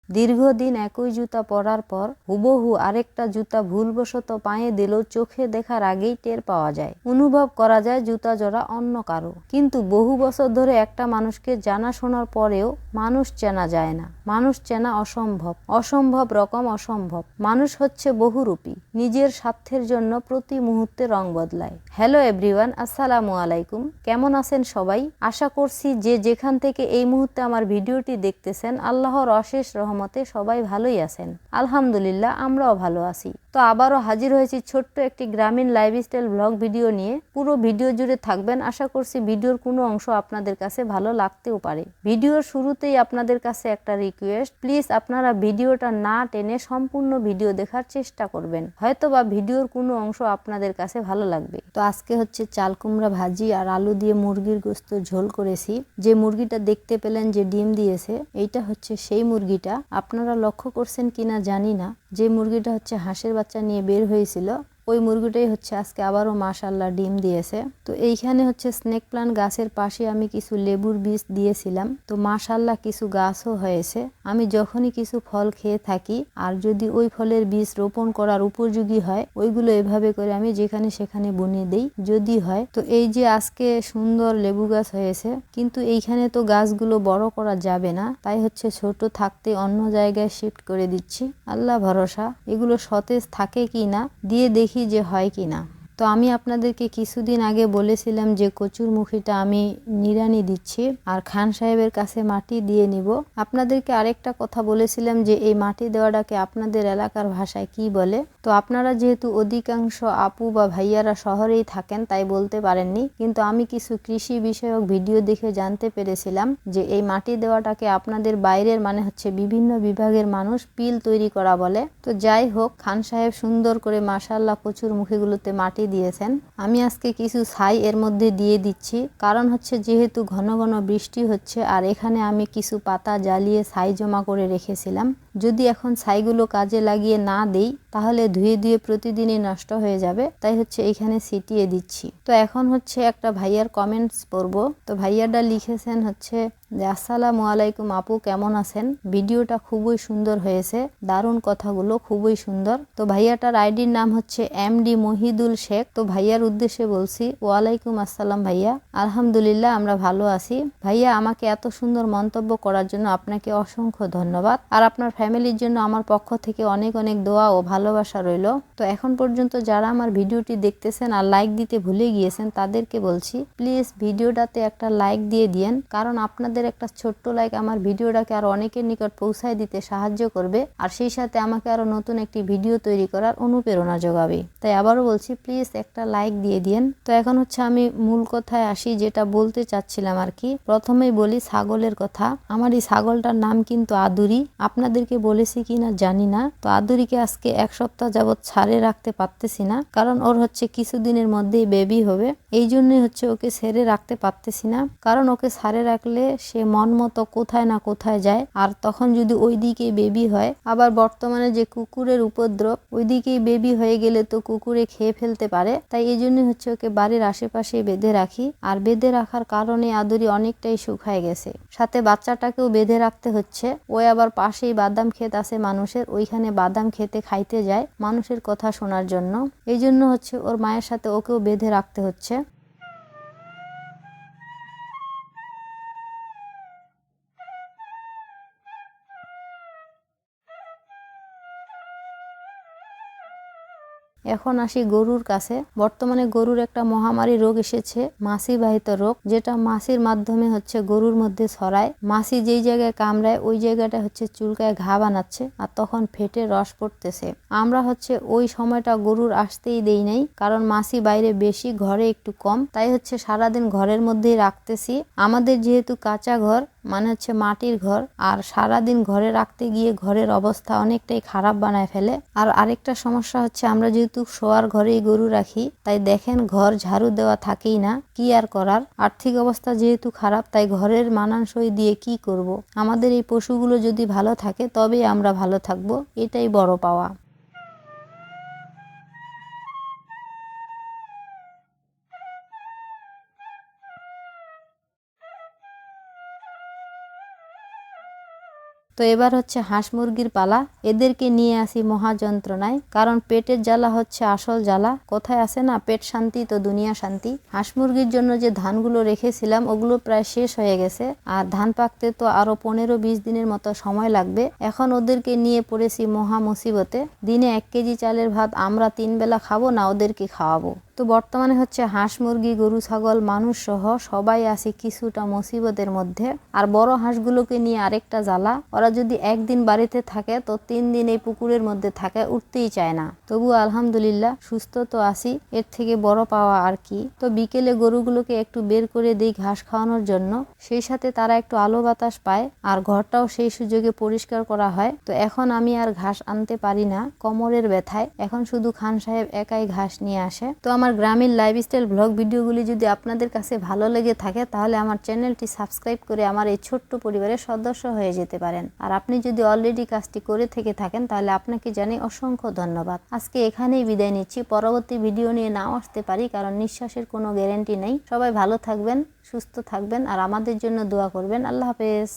দীর্ঘদিন একই জুতা পরার পর হুবহু আরেকটা জুতা ভুলবশত পায়ে দিলেও চোখে দেখার আগেই টের পাওয়া যায়, অনুভব করা যায় জুতা জোড়া অন্য কারো। কিন্তু বহু বছর ধরে একটা মানুষকে জানা শোনার পরেও মানুষ চেনা যায় না। মানুষ চেনা অসম্ভব, অসম্ভব রকম অসম্ভব। মানুষ হচ্ছে বহুরূপী, নিজের স্বার্থের জন্য প্রতি মুহূর্তে রং বদলায়। হ্যালো এভরিওয়ান, আসসালামু আলাইকুম। কেমন আছেন সবাই? আশা করছি যে যেখান থেকে এই মুহূর্তে আমার ভিডিওটি দেখতেছেন আল্লাহর অশেষ রহমতে সবাই ভালোই আছেন। আলহামদুলিল্লাহ, আমরাও ভালো আছি। তো আবারও হাজির হয়েছি ছোট্ট একটি গ্রামীণ লাইফস্টাইল ব্লগ ভিডিও নিয়ে। পুরো ভিডিও জুড়ে থাকবেন। আশা করছি ভিডিওর কোনো অংশ আপনাদের কাছে ভালো লাগতেও পারে। ভিডিওর শুরুতেই আপনাদের কাছে একটা রিকোয়েস্ট, প্লিজ আপনারা ভিডিওটা না টেনে সম্পূর্ণ ভিডিও দেখার চেষ্টা করবেন, হয়তোবা ভিডিওর কোনো অংশ আপনাদের কাছে ভালো লাগবে। তো আজকে হচ্ছে চাল কুমড়া ভাজি আর আলু দিয়ে মুরগির গোস্ত ঝোল করেছি। যে মুরগিটা দেখতে পেলেন যে ডিম দিয়েছে, এইটা হচ্ছে সেই মুরগিটা। আপনারা লক্ষ্য করছেন কিনা জানি না, যে মুরগিটা হচ্ছে হাঁসের বাচ্চা নিয়ে বের হয়েছিল, ওই মুরগিটাই হচ্ছে আজকে আবারও মাশাআল্লাহ ডিম দিয়েছে। তো এইখানে হচ্ছে স্নেক প্লান্ট গাছের পাশে আমি কিছু লেবুর বীজ দিয়েছিলাম। তো মাশাআল্লাহ কিছু গাছও হয়েছে। আমি যখনই কিছু ফল খেয়ে থাকি আর যদি ওই ফলের বীজ রোপণ করার উপযোগী হয়, ওইগুলো এভাবে করে আমি যেখানে সেখানে বুনিয়ে দেই, যদি হয়। তো এই যে আজকে সুন্দর লেবু গাছ হয়েছে, কিন্তু এইখানে তো গাছগুলো বড় করা যাবে না, তাই হচ্ছে ছোট থাকতে অন্য জায়গায় শিফট করে দিচ্ছি। আল্লাহ ভরসা, এগুলো সতেজ থাকে কি না, দিয়ে দেখি যে হয় কিনা। তো আমি আপনাদেরকে কিছুদিন আগে বলেছিলাম যে কচুর মুখিটা আমি নিড়ানি দিচ্ছি আর খান সাহেবের কাছে মাটি দিয়ে নিব। আপনাদেরকে আরেকটা কথা বলেছিলাম যে এই মাটি দেওয়াটাকে আপনাদের এলাকার ভাষায় কি বলে। তো আপনারা যেহেতু অধিকাংশ আপু বা ভাইয়ারা শহরেই থাকেন, তাই বলতে পারেননি, কিন্তু আমি কিছু কৃষি বিষয়ক ভিডিও দেখে জানতে পেরেছিলাম যে এই মাটি দেওয়াটাকে আপনাদের বাইরের মানে হচ্ছে বিভিন্ন বিভাগের মানুষ পিল তৈরি করা বলে। তো যাই হোক, খান সাহেব সুন্দর করে মাশাআল্লাহ কচুর মুখিগুলোতে মাটি দিয়েছেন। আমি আজকে কিছু ছাই এর মধ্যে দিয়ে দিচ্ছি, কারণ হচ্ছে যেহেতু ঘন ঘন বৃষ্টি হচ্ছে আর এখানে আমি কিছু পাতা জ্বালিয়ে ছাই জমা করে রেখেছিলাম। যদি এখন ছাইগুলো কাজে লাগিয়ে না দেই তাহলে ধুয়ে ধুয়ে প্রতিদিনই নষ্ট হয়ে যাবে, তাই হচ্ছে এখানে ছিটিয়ে দিচ্ছি। তো এখন হচ্ছে একটা ভাইয়ার কমেন্টস পড়বো। তো ভাইয়াটা লিখেছেন হচ্ছে যে আসসালামু আলাইকুম আপু, কেমন আছেন? ভিডিওটা খুবই সুন্দর হয়েছে, দারুণ কথাগুলো খুবই সুন্দর। তো ভাইয়াটার আইডির নাম হচ্ছে এমডি মহিদুল শেখ। তো ভাইয়ার উদ্দেশ্যে বলছি, ওয়ালাইকুম আসসালাম ভাইয়া, আলহামদুলিল্লাহ আমরা ভালো আছি। ভাইয়া, আমাকে এত সুন্দর মন্তব্য করার জন্য আপনাকে অসংখ্য ধন্যবাদ, আর আপনার ফ্যামিলির জন্য আমার পক্ষ থেকে অনেক অনেক দোয়া ও ভালোবাসা রইল। তো এখন পর্যন্ত যারা আমার ভিডিওটি দেখতেছেন আর লাইক দিতে ভুলে গিয়েছেন তাদেরকে বলছি, প্লিজ ভিডিওটাতে একটা লাইক দিয়ে দিয়েন, কারণ আপনাদের একটা ছোট্ট লাইক আমার ভিডিওটাকে আরো অনেকের নিকট পৌঁছায় দিতে সাহায্য করবে, আর সেই সাথে আমাকে আরো নতুন একটি ভিডিও তৈরি করার অনুপ্রেরণা যোগাবে। তাই আবারও বলছি, প্লিজ একটা লাইক দিয়ে দিয়েন। তো এখন হচ্ছে আমি মূল কথায় আসি, যেটা বলতে চাচ্ছিলাম আর কি। প্রথমেই বলি ছাগলের কথা। আমার এই ছাগলটার নাম কিন্তু আদুরি, আপনাদেরকে বলেছি কিনা জানি না। তো আদুরিকে আজকে এক সপ্তাহ যাবৎ ছাড়ে রাখতে পারতেছি না, কারণ ওর হচ্ছে কিছুদিনের মধ্যেই বেবি হবে। এই জন্যই হচ্ছে ওকে ছেড়ে রাখতে পারতেছি না, কারণ ওকে ছাড়ে রাখলে সে মন মতো কোথায় না কোথায় যায়, আর তখন যদি ওই দিকেই বেবি হয়, আবার বর্তমানে যে কুকুরের উপদ্রব, ওই দিকেই বেবি হয়ে গেলে তো কুকুরে খেয়ে ফেলতে পারে। তাই এই জন্যই হচ্ছে ওকে বাড়ির আশেপাশে বেঁধে রাখি, আর বেঁধে রাখার কারণে আদুরি অনেকটাই শুকায় গেছে, সাথে বাচ্চাটাকেও বেঁধে রাখতে হচ্ছে। ওই আবার পাশেই বাদাম ক্ষেত আছে মানুষের, ওইখানে বাদাম খেতে খাইতে যায় মানুষের কথা শোনার জন্য। এই জন্য হচ্ছে ওর মায়ের সাথে ওকেও বেঁধে রাখতে হচ্ছে। এখন আসি গরুর কাছে। বর্তমানে গরুর একটা মহামারী রোগ এসেছে, মাছি বাহিত রোগ, যেটা মাছির মাধ্যমে হচ্ছে গরুর মধ্যে ছড়ায়। মাছি যেই জায়গায় কামড়ায় ওই জায়গাটা হচ্ছে চুলকায় ঘা বানাচ্ছে, আর তখন ফেটে রস পড়তেছে। আমরা হচ্ছে ওই সময়টা গরুর আসতেই দেই নাই, কারণ মাছি বাইরে বেশি, ঘরে একটু কম, তাই হচ্ছে সারাদিন ঘরের মধ্যেই রাখতেছি। আমাদের যেহেতু কাঁচা ঘর, মানে হচ্ছে মাটির ঘর, আর সারাদিন ঘরে রাখতে গিয়ে ঘরের অবস্থা অনেকটাই খারাপ বানায় ফেলে। আর আরেকটা সমস্যা হচ্ছে, আমরা যেহেতু শোয়ার ঘরেই গরু রাখি, তাই দেখেন ঘর ঝাড়ু দেওয়া থাকেই না। কি আর করার, আর্থিক অবস্থা যেহেতু খারাপ, তাই ঘরের মানানসই দিয়ে কি করব। আমাদের এই পশুগুলো যদি ভালো থাকে তবেই আমরা ভালো থাকবো, এটাই বড় পাওয়া। তো এবার হচ্ছে হাঁস মুরগির পালা। এদেরকে নিয়ে আসি মহা যন্ত্রণায়, কারণ পেটের জ্বালা হচ্ছে আসল জ্বালা। কোথায় আছে না, পেট শান্তি তো দুনিয়া শান্তি। হাঁস মুরগির জন্য যে ধানগুলো রেখেছিলাম ওগুলো প্রায় শেষ হয়ে গেছে, আর ধান পাকতে তো আরো 15-20 দিনের মতো সময় লাগবে। এখন ওদেরকে নিয়ে পড়েছি মহা মুসিবতে। দিনে 1 কেজি চালের ভাত আমরা 3 বেলা খাবো না, ওদেরকে খাওয়াবো। তো বর্তমানে হচ্ছে হাঁস মুরগি গরু ছাগল মানুষ সহ সবাই আছি কিছুটা মুসিবতের মধ্যে। আর বড় হাঁসগুলোকে নিয়ে আরেকটা জ্বালা, ওরা যদি একদিন বাড়িতে থাকে তো 3 দিন এই পুকুরের মধ্যে থাকে, উঠতেই চায় না। তবু আলহামদুলিল্লাহ সুস্থ তো আছি, এর থেকে বড় পাওয়া আর কি। তো বিকেলে গরুগুলোকে একটু বের করে দিই ঘাস খাওয়ানোর জন্য, সেই সাথে তারা একটু আলো বাতাস পায়, আর ঘরটাও সেই সুযোগে পরিষ্কার করা হয়। তো এখন আমি আর ঘাস আনতে পারি না কোমরের ব্যথায়, এখন শুধু খান সাহেব একাই ঘাস নিয়ে আসে। তো আমার গ্রামীণ লাইফস্টাইল ব্লগ ভিডিওগুলি যদি আপনাদের কাছে ভালো লেগে থাকে তাহলে আমার চ্যানেলটি সাবস্ক্রাইব করে আমার এই ছোট্ট পরিবারের সদস্য হয়ে যেতে পারেন। আর আপনি যদি অলরেডি কাজটি করে থেকে থাকেন তাহলে আপনাকে জানাই অসংখ্য ধন্যবাদ। আজকে এখানেই বিদায় নিচ্ছি, পরবর্তী ভিডিও নিয়ে নাও আসতে পারি, কারণ নিঃশ্বাসের কোনো গ্যারান্টি নেই। সবাই ভালো থাকবেন, সুস্থ থাকবেন, আর আমাদের জন্য দোয়া করবেন। আল্লাহ হাফেজ।